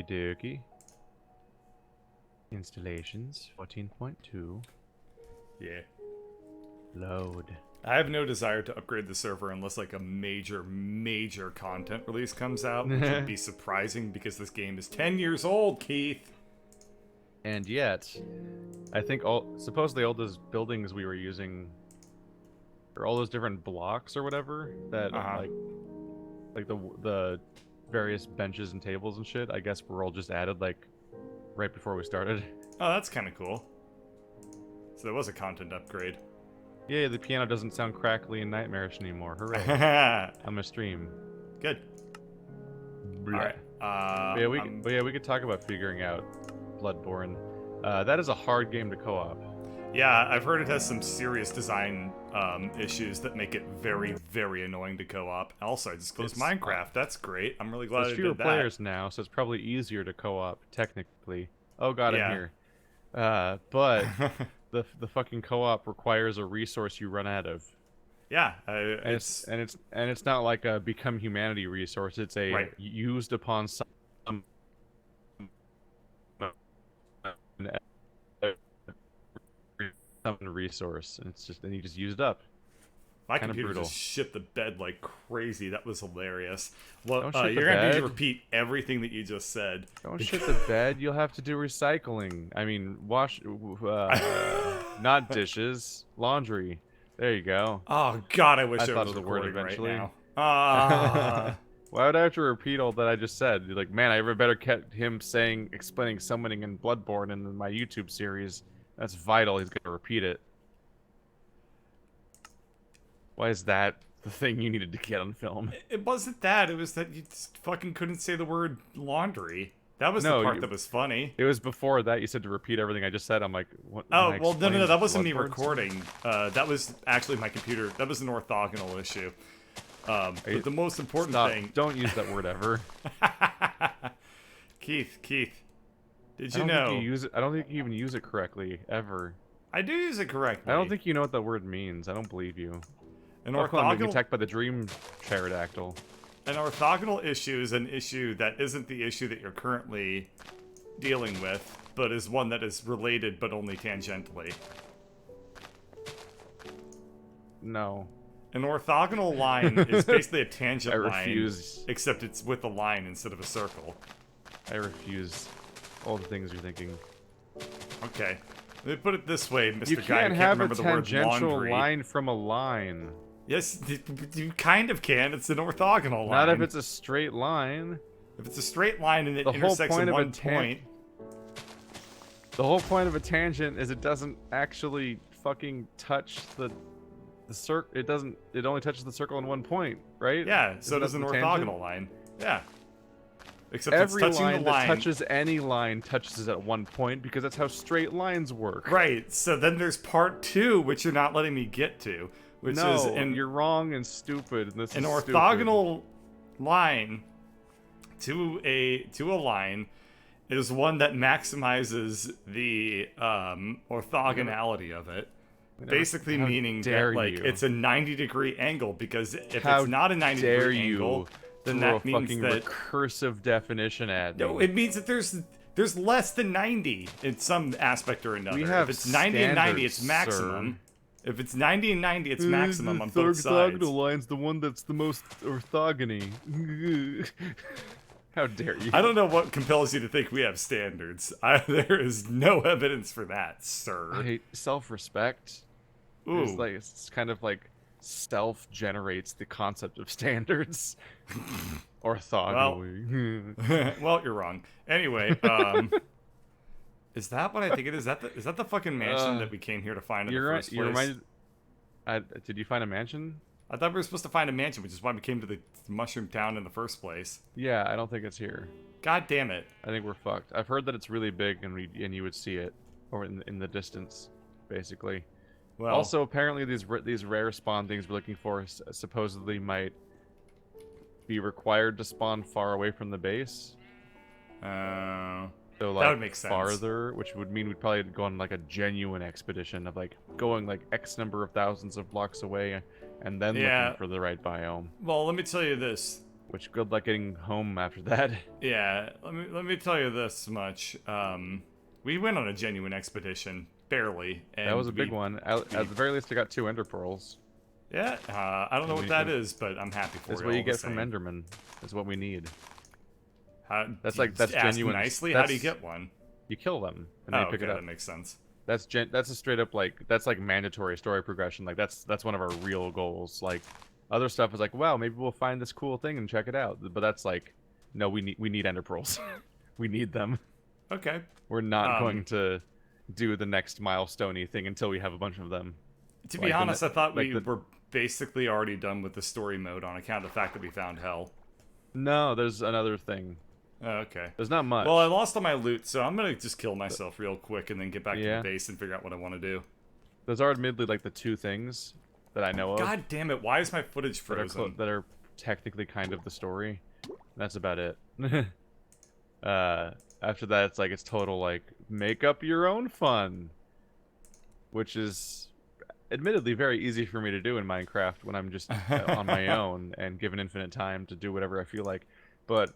Okie dokie. Installations 14.2. Yeah. Load. I have no desire to upgrade the server unless like a major content release comes out, which would be surprising because this game is 10 years old, Keith. And yet, I think supposedly all those buildings we were using, or all those different blocks or whatever that like the various benches and tables and shit, I guess were all just added like right before we started. Oh, that's kind of cool. So there was a content upgrade. Yeah, the piano doesn't sound crackly and nightmarish anymore. Hooray! I'm a stream. Good. All right. But yeah, we could talk about figuring out Bloodborne. That is a hard game to co-op. Yeah, I've heard it has some serious design issues that make it very, very annoying to co-op. Also, I just closed Minecraft. That's great. I'm really glad I did that. There's fewer players now, so it's probably easier to co-op, technically. Oh god, I'm here. But the fucking co-op requires a resource you run out of. Yeah, it's not like a become humanity resource. It's a used upon some resource, and it's just then you just use it up. My computer just shit the bed like crazy. That was hilarious. Well, you're gonna need to repeat everything that you just said. Don't shit the bed. You'll have to do recycling. I mean, wash, not dishes, laundry. There you go. Oh God, I wish I thought was of the word eventually. Right now. Why would I have to repeat all that I just said? Like, man, I ever better kept him explaining summoning in Bloodborne in my YouTube series. That's vital. He's gonna repeat it. Why is that the thing you needed to get on film? It wasn't that. It was that you just fucking couldn't say the word laundry. That was the part that was funny. It was before that you said to repeat everything I just said. I'm like, what? Oh, well, no, that wasn't me recording. That was actually my computer. That was an orthogonal issue. But the most important thing... Don't use that word ever. Keith, did you know... I don't think you even use it correctly, ever. I do use it correctly. I don't think you know what that word means. I don't believe you. An orthogonal... Being attacked by the dream pterodactyl. An orthogonal issue is an issue that isn't the issue that you're currently dealing with, but is one that is related but only tangentially. No. An orthogonal line is basically a tangent line. I refuse. Except it's with a line instead of a circle. I refuse all the things you're thinking. Okay. Let me put it this way, Mr. You Guy. can't have a tangential line from a line. Yes, you kind of can. It's an orthogonal line. Not if it's a straight line. If it's a straight line and it intersects at one point. The whole point of a tangent is it doesn't actually fucking touch the circle. It only touches the circle in one point, right? Yeah, so does an orthogonal line. Yeah. Except every it's touching line the line that touches any line touches it at one point because that's how straight lines work. Right. So then there's part 2, which you're not letting me get to. Which is you're wrong and stupid. And this an is orthogonal line to a line is one that maximizes the orthogonality of it. Basically meaning that like it's a 90-degree angle, because if it's not a 90-degree angle, then that means that recursive definition at me. No, it means that there's less than 90 in some aspect or another. If it's 90 and 90, it's maximum. Sir. If it's 90 and 90, it's maximum on both sides. The orthogonal line's the one that's the most orthogony. How dare you? I don't know what compels you to think we have standards. There is no evidence for that, sir. I hate self-respect. Ooh. It's kind of like self-generates the concept of standards. Orthogonally. Well, you're wrong. Anyway, is that what I think it is? Is that the fucking mansion that we came here to find in the first place? Did you find a mansion? I thought we were supposed to find a mansion, which is why we came to the Mushroom Town in the first place. Yeah, I don't think it's here. God damn it. I think we're fucked. I've heard that it's really big and you would see it or in the distance, basically. Well, also, apparently these rare spawn things we're looking for supposedly might be required to spawn far away from the base. So like that would make sense. Farther, which would mean we'd probably go on like a genuine expedition of like going like X number of thousands of blocks away and then looking for the right biome. Well, let me tell you this. Which good luck getting home after that. Yeah, let me tell you this much. We went on a genuine expedition, barely. And That was a big one. At the very least, I got 2 ender pearls. Yeah, I don't know what that is, but I'm happy for you. That's what you get from Enderman. That's what we need. That's that's genuine. Nicely. How do you get one? You kill them and they pick it up. That makes sense. That's a straight up that's like mandatory story progression. Like that's one of our real goals. Like other stuff is like, wow, maybe we'll find this cool thing and check it out. But that's like, no, we need ender pearls. We need them. Okay. We're not going to do the next milestone-y thing until we have a bunch of them. To be honest, I thought we were basically already done with the story mode on account of the fact that we found hell. No, there's another thing. Oh, okay. There's not much. Well, I lost all my loot, so I'm gonna just kill myself real quick and then get back to the base and figure out what I want to do. Those are admittedly like the 2 things that I know of. God damn it! Why is my footage frozen? That are technically kind of the story. That's about it. After that, it's like it's total like make up your own fun, which is admittedly very easy for me to do in Minecraft when I'm just on my own and given infinite time to do whatever I feel like. But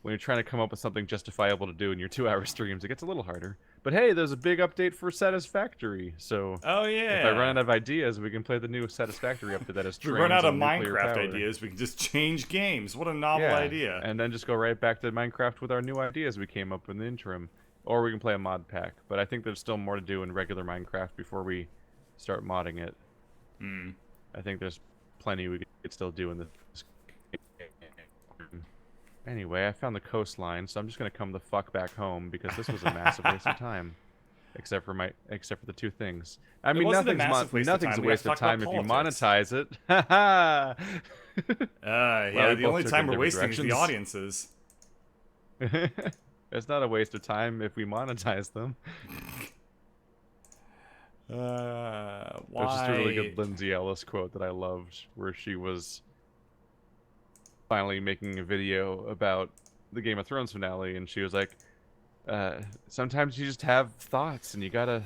when you're trying to come up with something justifiable to do in your 2-hour streams, it gets a little harder. But hey, there's a big update for Satisfactory, so if I run out of ideas, we can play the new Satisfactory update that is If we run out of Minecraft ideas, we can just change games. What a novel idea. And then just go right back to Minecraft with our new ideas we came up with in the interim. Or we can play a mod pack. But I think there's still more to do in regular Minecraft before we start modding it. I think there's plenty we could still do in this. Anyway, I found the coastline, so I'm just gonna come the fuck back home because this was a massive waste of time. Except for the 2 things. I mean, nothing's a waste of time if you monetize it. Yeah, the only time we're wasting is the audiences. It's not a waste of time if we monetize them. Why? There's just a really good Lindsay Ellis quote that I loved, where she was finally making a video about the Game of Thrones finale, and she was like, sometimes you just have thoughts and you gotta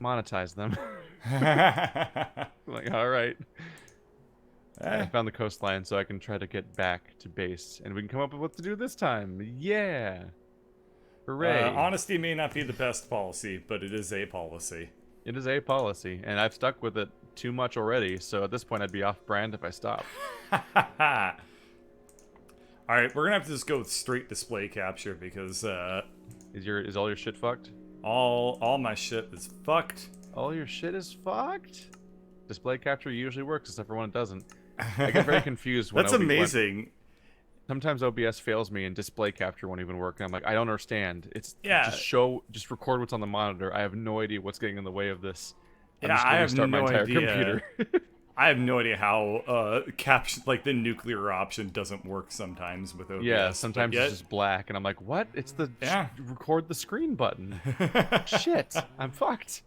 monetize them. Like, alright. I found the coastline so I can try to get back to base, and we can come up with what to do this time. Yeah! Hooray! Honesty may not be the best policy, but it is a policy. It is a policy, and I've stuck with it too much already, so at this point I'd be off-brand if I stopped. Alright, we're gonna have to just go with straight display capture because, Is all your shit fucked? All my shit is fucked. All your shit is fucked? Display capture usually works, except for when it doesn't. I get very confused when That's amazing. Sometimes OBS fails me and display capture won't even work, and I'm like, I don't understand. It's just record what's on the monitor. I have no idea what's getting in the way of this. I have no idea. I have no idea how the nuclear option doesn't work sometimes with OBS. Yeah, sometimes it's just black, and I'm like, what? It's the record the screen button. Shit, I'm fucked.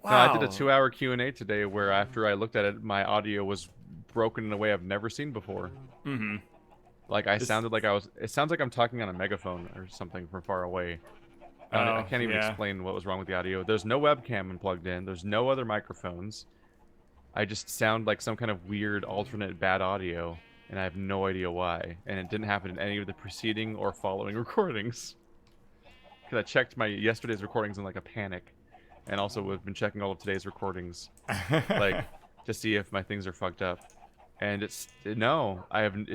Wow. No, I did a 2-hour Q&A today where after I looked at it, my audio was broken in a way I've never seen before. Like it sounds like I'm talking on a megaphone or something from far away. I can't even explain what was wrong with the audio. There's no webcam plugged in. There's no other microphones. I just sound like some kind of weird alternate bad audio, and I have no idea why. And it didn't happen in any of the preceding or following recordings. Because I checked my yesterday's recordings in like a panic, and also have been checking all of today's recordings, like to see if my things are fucked up. And it's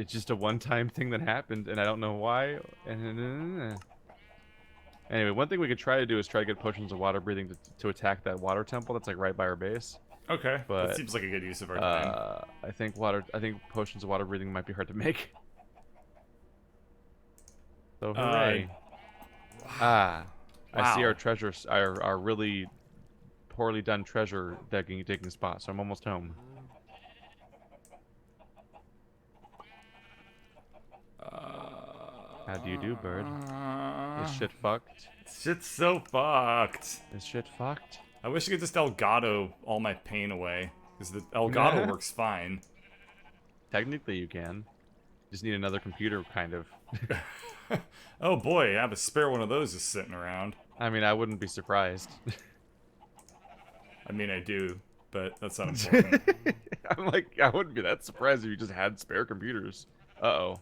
just a one-time thing that happened, and I don't know why. Anyway, one thing we could try to do is try to get potions of water breathing to attack that water temple that's like right by our base. Okay, but that seems like a good use of our time. I think potions of water breathing might be hard to make. So hooray! Wow. I see our treasures, our really poorly done treasure digging spot. So I'm almost home. How do you do, bird? Is shit fucked? Shit's so fucked. Is shit fucked? I wish I could just Elgato all my pain away, because the Elgato works fine. Technically you can. Just need another computer, kind of. Oh boy, I have a spare one of those just sitting around. I mean, I wouldn't be surprised. I mean, I do, but that's not important. I'm like, I wouldn't be that surprised if you just had spare computers. Uh-oh.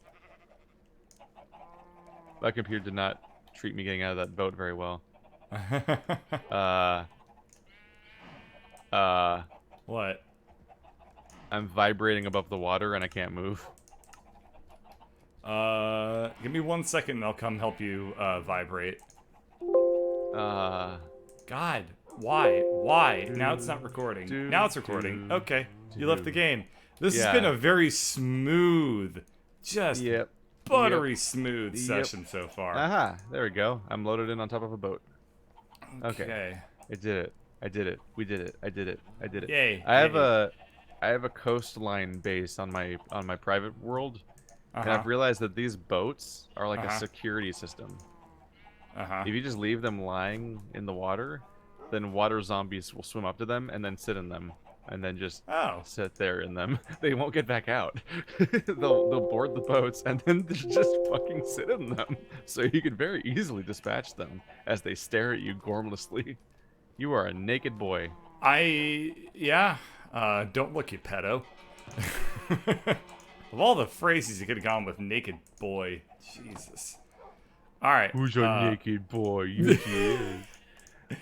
My computer did not treat me getting out of that boat very well. Uh... What? I'm vibrating above the water and I can't move. Give me 1 second and I'll come help you, vibrate. God, why? Why? Now it's not recording. Now it's recording. Okay, you left the game. This has been a very smooth, just buttery smooth session so far. Aha, there we go. I'm loaded in on top of a boat. Okay. I did it. I did it. We did it. I did it. I did it. Yay. I have a coastline base on my private world. And I've realized that these boats are like a security system. If you just leave them lying in the water, then water zombies will swim up to them and then sit in them. And then just sit there in them. They won't get back out. they'll board the boats and then just fucking sit in them. So you can very easily dispatch them as they stare at you gormlessly. You are a naked boy. Yeah. Don't look, you pedo. Of all the phrases you could have gone with, naked boy. Jesus. Alright. Who's your naked boy? You kid.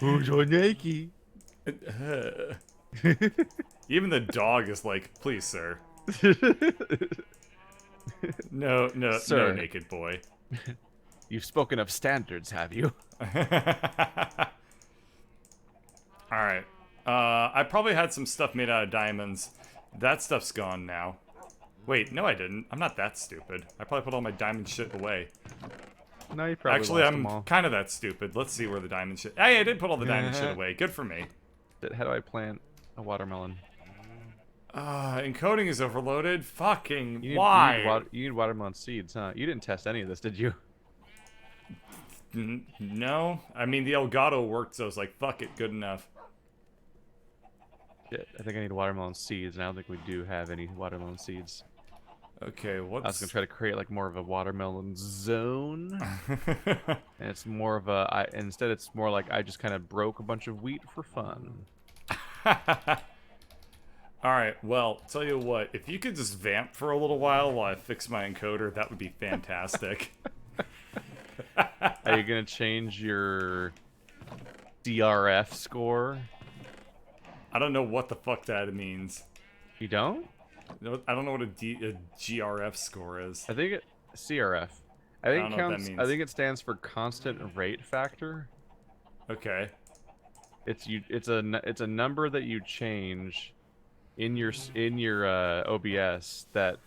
Who's your naked? Even the dog is like, please, sir. No, Sir. no, naked boy. You've spoken of standards, have you? Alright. I probably had some stuff made out of diamonds. That stuff's gone now. Wait, no I didn't. I'm not that stupid. I probably put all my diamond shit away. No, you probably Actually, lost them I'm all. kind of that stupid. Let's see where the diamond shit... Hey, I did put all the diamond shit away. Good for me. How do I plant a watermelon? Encoding is overloaded. Fucking why? You need watermelon seeds, huh? You didn't test any of this, did you? No. I mean, the Elgato worked, so I was like, fuck it, good enough. Shit, I think I need watermelon seeds, and I don't think we do have any watermelon seeds. Okay, what's... I was gonna try to create like more of a watermelon zone, and it's more of a. Instead, it's more like I just kind of broke a bunch of wheat for fun. Alright, well, tell you what, if you could just vamp for a little while I fix my encoder, that would be fantastic. Are you gonna change your DRF score? I don't know what the fuck that means. You don't? No, I don't know what a GRF score is. I think CRF. I think I don't know what that means. I think it stands for constant rate factor. Okay. It's a number that you change in your OBS that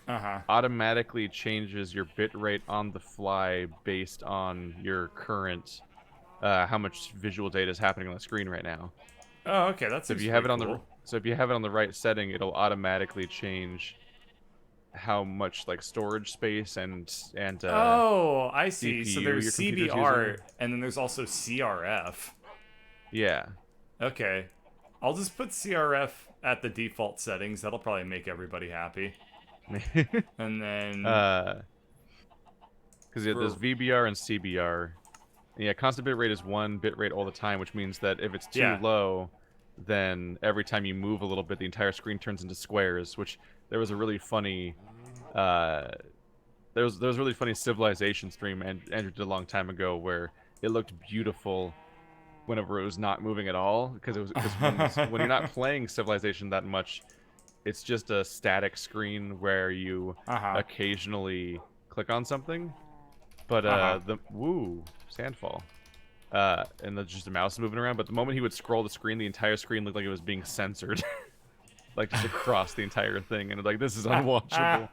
automatically changes your bit rate on the fly based on your current how much visual data is happening on the screen right now. Oh, okay, that's so if you have it on the right setting, it'll automatically change how much like storage space and oh, I see. CPU so there's your computer's CBR using. and then there's also CRF. Yeah. Okay. I'll just put CRF at the default settings. That'll probably make everybody happy. And then because there's VBR and CBR. And yeah, constant bit rate is 1 bit rate all the time, which means that if it's too low, then every time you move a little bit, the entire screen turns into squares. Which there was a really funny, there was a really funny Civilization stream Andrew did a long time ago where it looked beautiful whenever it was not moving at all, because when you're not playing Civilization that much, it's just a static screen where you occasionally click on something. But sandfall. And just the mouse moving around. But the moment he would scroll the screen, the entire screen looked like it was being censored, like just across the entire thing. And like, this is unwatchable.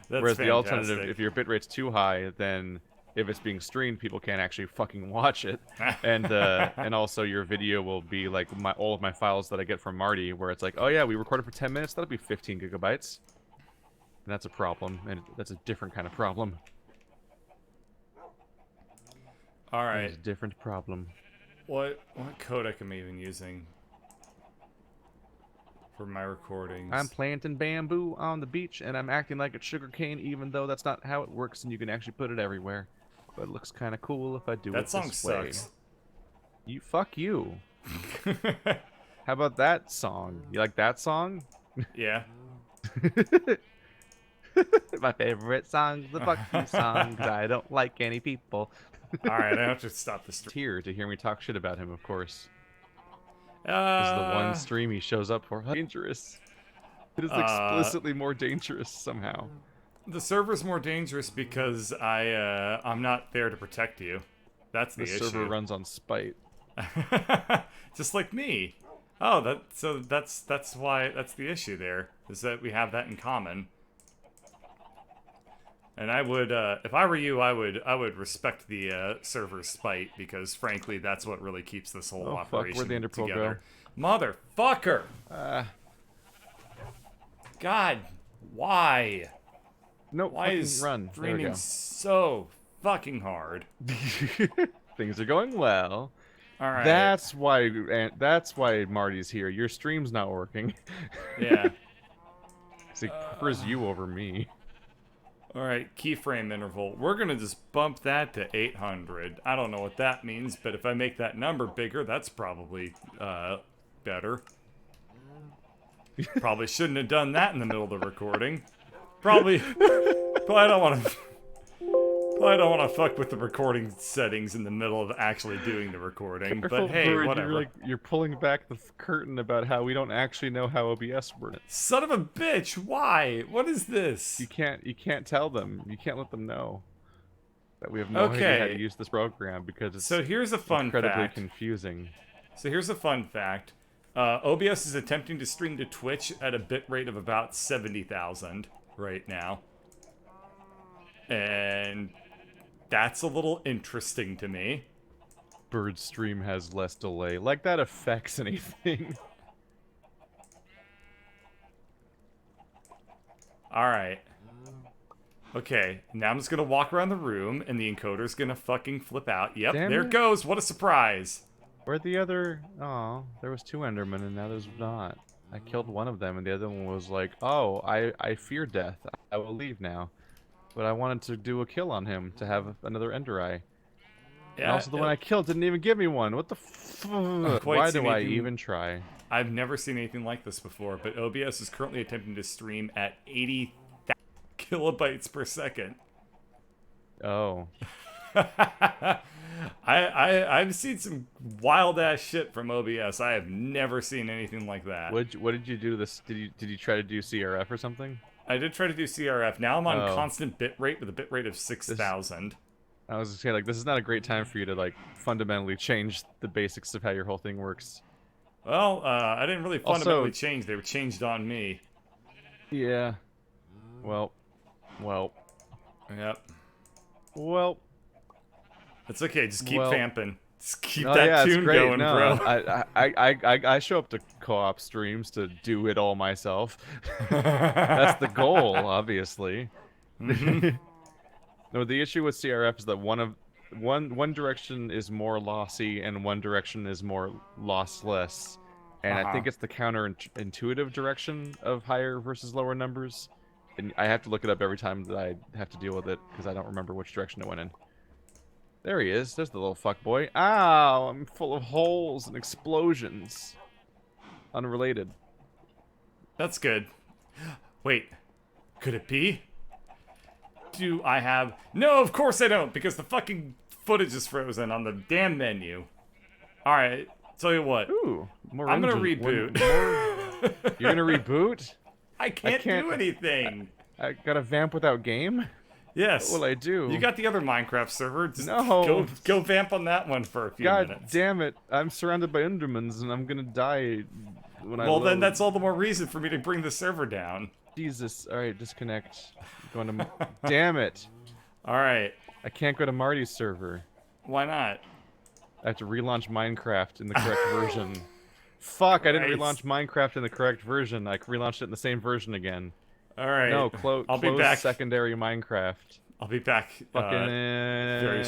Whereas the alternative, if your bitrate's too high, then if it's being streamed, people can't actually fucking watch it. And also your video will be like all of my files that I get from Marty, where it's like, oh yeah, we recorded for 10 minutes. That'll be 15 gigabytes. And that's a problem, and that's a different kind of problem. All right. It's a different problem. What codec am I even using for my recordings? I'm planting bamboo on the beach, and I'm acting like it's sugarcane, even though that's not how it works, and you can actually put it everywhere. But it looks kind of cool if I do it this way. That song sucks. Fuck you. How about that song? You like that song? Yeah. My favorite song's the fuck you song, 'cause I don't like any people. All right, I have to stop the stream. Here to hear me talk shit about him, of course. This is the one Uh, stream he shows up for. Dangerous. It is explicitly more dangerous somehow. the server's more dangerous because I'm not there to protect you. That's the issue. The server runs on spite. Just like me. Oh, that's why that's the issue there, is that we have that in common. And I would, if I were you, I would respect the server's spite, because frankly, that's what really keeps this whole operation fuck, where'd the Enderpearl together. Motherfucker! God, why? No, Why is run. streaming so fucking hard? Things are going well. All right. That's why Marty's here. Your stream's not working. Yeah. He prefers you over me. All right, keyframe interval. We're gonna just bump that to 800. I don't know what that means, but if I make that number bigger, that's probably better. Probably shouldn't have done that in the middle of the recording. Probably don't want to fuck with the recording settings in the middle of actually doing the recording. Careful, but hey, Bird, whatever. You're pulling back the curtain about how we don't actually know how OBS works. Son of a bitch! Why? What is this? You can't tell them. You can't let them know that we have no idea how to use this program, because it's here's a fun incredibly fact. confusing. So here's a fun fact. OBS is attempting to stream to Twitch at a bitrate of about 70,000 right now. And that's a little interesting to me. Bird's stream has less delay. Like that affects anything. Alright. Okay, now I'm just gonna walk around the room, and the encoder's gonna fucking flip out. Yep, Damn there it. it goes! What a surprise! Where'd the other... Oh, there was 2 Endermen, and now there's not. I killed one of them, and the other one was like, oh, I fear death. I will leave now. But I wanted to do a kill on him to have another Ender Eye. Yeah, And also the one I killed didn't even give me one. What the Why do I anything- even try? I've never seen anything like this before, but OBS is currently attempting to stream at 80,000 kilobytes per second. Oh. I've seen some wild ass shit from OBS. I have never seen anything like that. What did you do this? Did you try to do CRF or something? I did try to do CRF. Now I'm on constant bitrate with a bitrate of 6,000. I was gonna say, like, this is not a great time for you to, like, fundamentally change the basics of how your whole thing works. Well, I didn't really fundamentally change. They were changed on me. Yeah. Well. Yep. Well. It's okay. Just keep vamping. Just keep Oh, that yeah, tune it's great. going, No, bro. I show up to co-op streams to do it all myself. That's the goal, obviously. No, the issue with CRF is that one direction is more lossy and one direction is more lossless, and I think it's the counterintuitive direction of higher versus lower numbers. And I have to look it up every time that I have to deal with it because I don't remember which direction it went in. There he is. There's the little fuckboy. Ow! I'm full of holes and explosions. Unrelated. That's good. Wait. Could it be? Do I have... No, of course I don't, because the fucking footage is frozen on the damn menu. Alright, tell you what. Ooh, more I'm gonna engine- reboot. You're gonna reboot? I can't do anything. I got a vamp without game? Yes. What will I do? You got the other Minecraft server. Just No. go vamp on that one for a few God minutes. damn it. I'm surrounded by Endermans and I'm gonna die when I Well, then load. that's all the more reason for me to bring the server down. Jesus. Alright, disconnect. Going to... Damn it. Alright. I can't go to Marty's server. Why not? I have to relaunch Minecraft in the correct version. Fuck, I didn't Christ. relaunch Minecraft in the correct version. I relaunched it in the same version again. Alright. No, I'll be close back. secondary Minecraft. I'll be back Fucking very